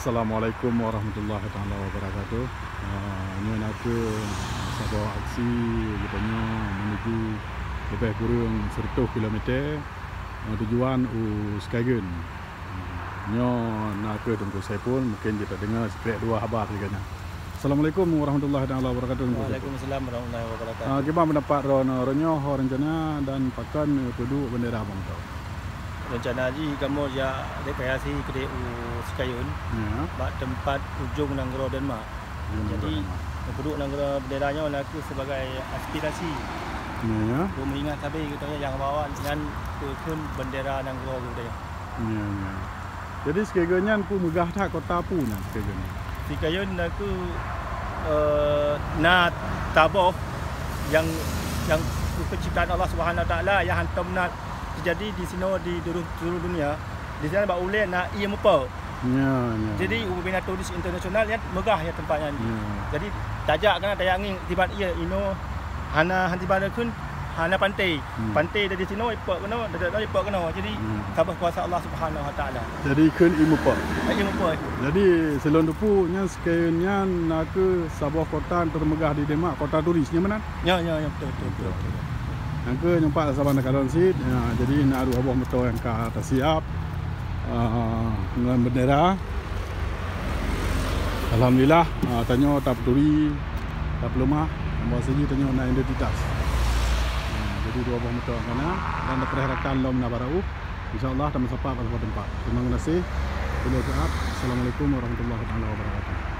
Assalamualaikum warahmatullahi taala wabarakatuh. Ini nak ke sebuah aksi katanya menuju lebih kurang 100 kilometer tujuan Skygen. Nyo nak ke tentu saya pun mungkin kita dengar sekrek dua khabar katanya. Assalamualaikum warahmatullahi taala wabarakatuh. Waalaikumsalam warahmatullahi wabarakatuh. Gimana pendapat ronyo rencana dan pakan penduduk bendera bang tau. Rencana ji kamu ya dekayasi ke Skayun Ya. bak tempat ujung Nanggro Denmark. Jadi penduduk Nanggro benderanya nak sebagai aspirasi. Ya. Untuk mengingat habis katanya yang bawa dengan pun bendera Nanggro katanya. Ya, ya. Jadi Skygen pun megah tak kota punya Skygen. Skayun nak na taboh yang penciptaan Allah Subhanahu Wa Taala yang hantam nak terjadi di sini di seluruh dunia. Di sana bak uleh nak ia mepa. Ya, ya. Jadi ubina turis internasional yang megah ya tempatnya ni. Ya. Jadi tajak kan tayangi tiba ia ino hana hantibana kun hana pantai. Pantai dari sini ipok kena dari ipok kena. Jadi kabah kuasa Allah Subhanahu Wa Taala. Jadi kun imupa. Ia mepa. Jadi selon depu nya sekiranya nak ke sebuah kota termegah di Denmark, kota turisnya mana? Ya betul. Yang ke nyempat sabana kalon sit. Ya, jadi nak ada abah motor yang ke atas siap. Dengan bendera. Alhamdulillah, tanya tak peduli, tak lemah, tambah segi tanya nak identitas. Jadi dua abah motor kana dan perharakan lom na barau. Insyaallah tambah sapa pada tempat. Terima kasih. Assalamualaikum warahmatullahi wabarakatuh.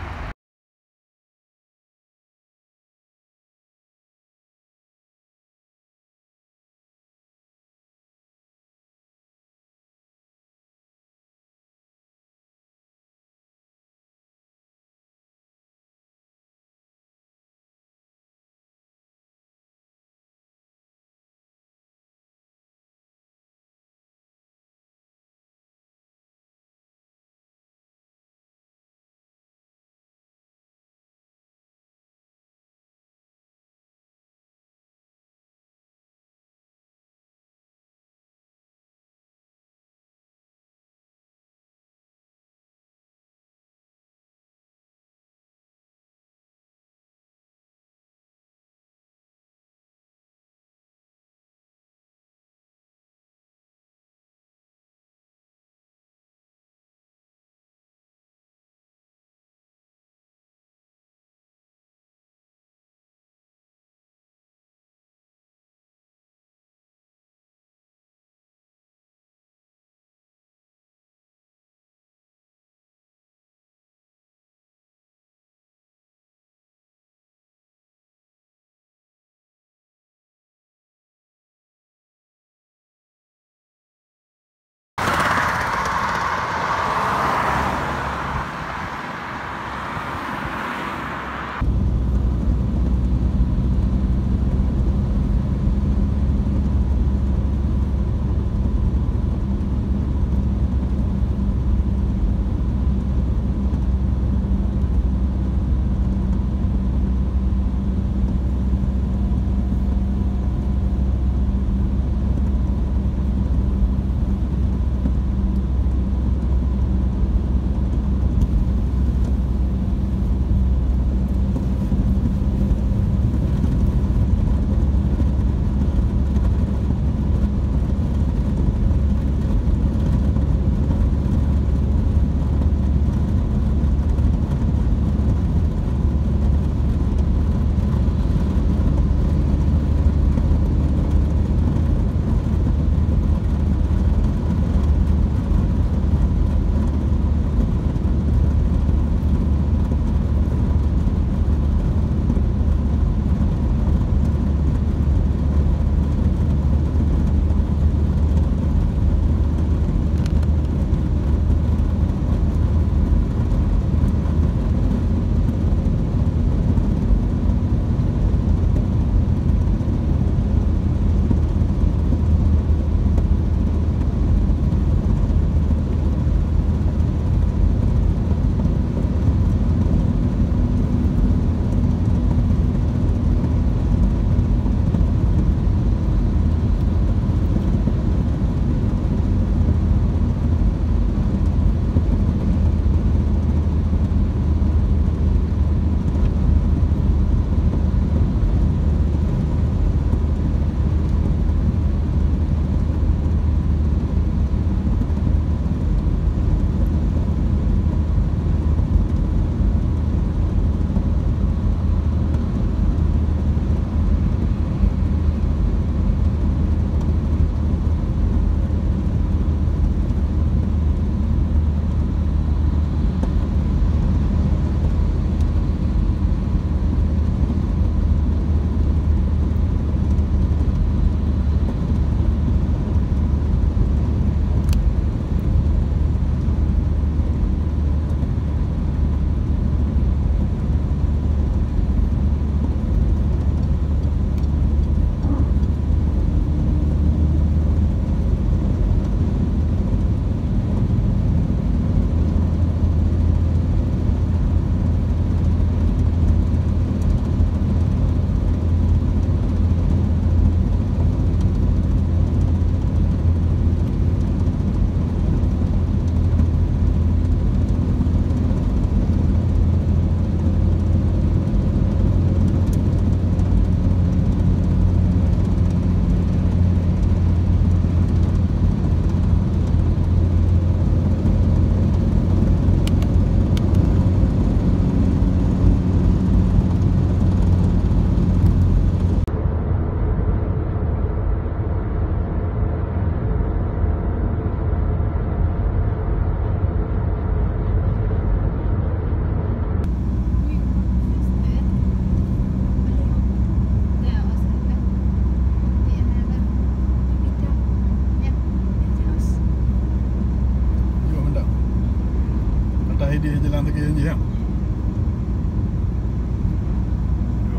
jalan tu je ya.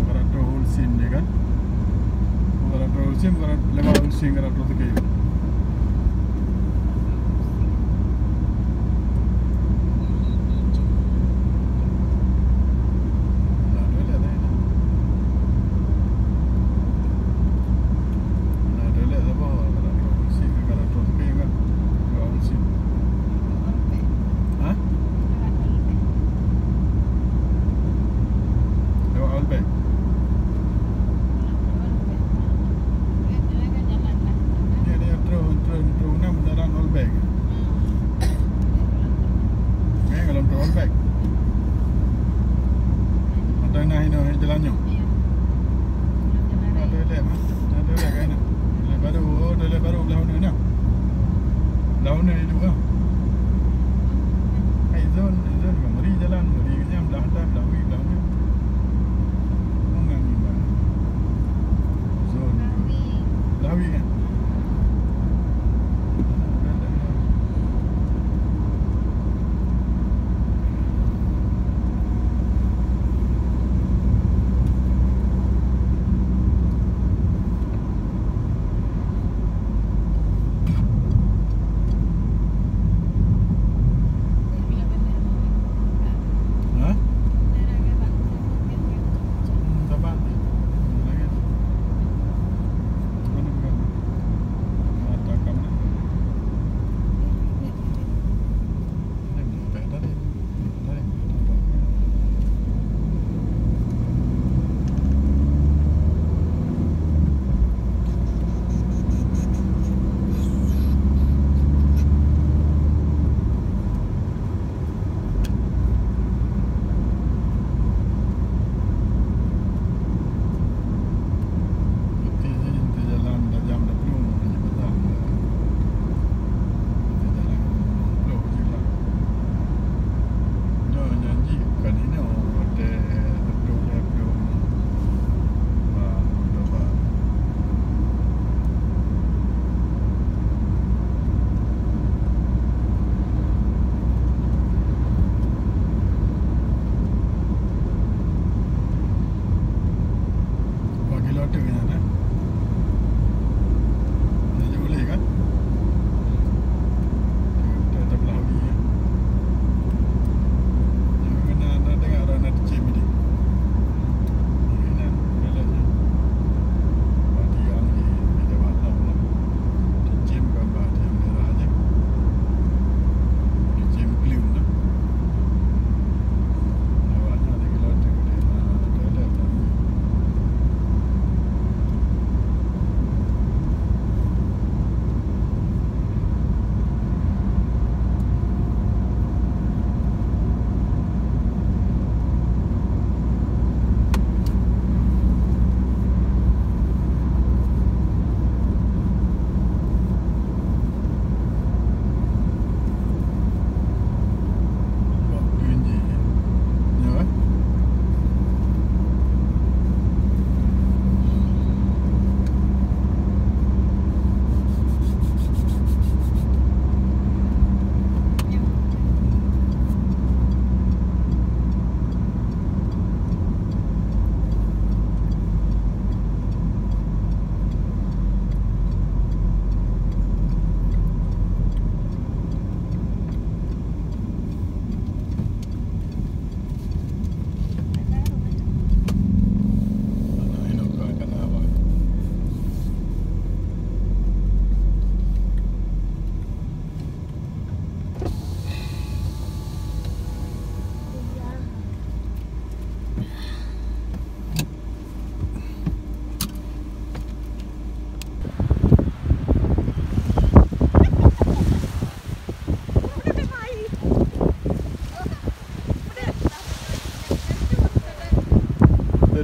Kalau tu Hulsin je kan. Kalau tu Hulsin, kalau lewat Hulsin kalau tu ke.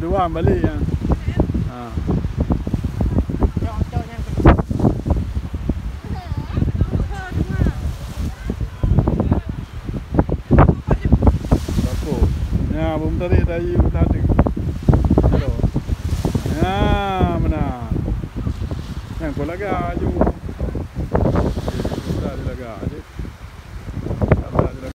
Dua balik ya. Ya, belum tarik dari utara. Hello. Ya, mana? Yang kau lagi aju. Kita lagi aju.